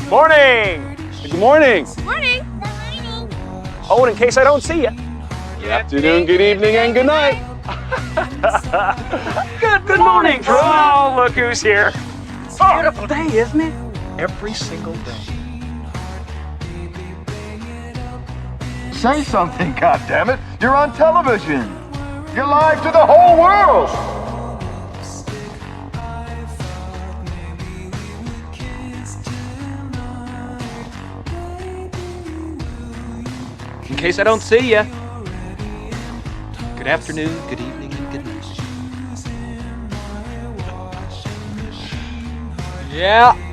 Morning! Good morning. Morning. Oh, and in case I don't see you. Good afternoon, good evening, and good night. Good morning, Truman. Oh, look who's here. It's a beautiful day, isn't it? Every single day. Say something, goddammit! You're on television! You're live to the whole world! In case I don't see you. Good afternoon, good evening, and good night. Yeah.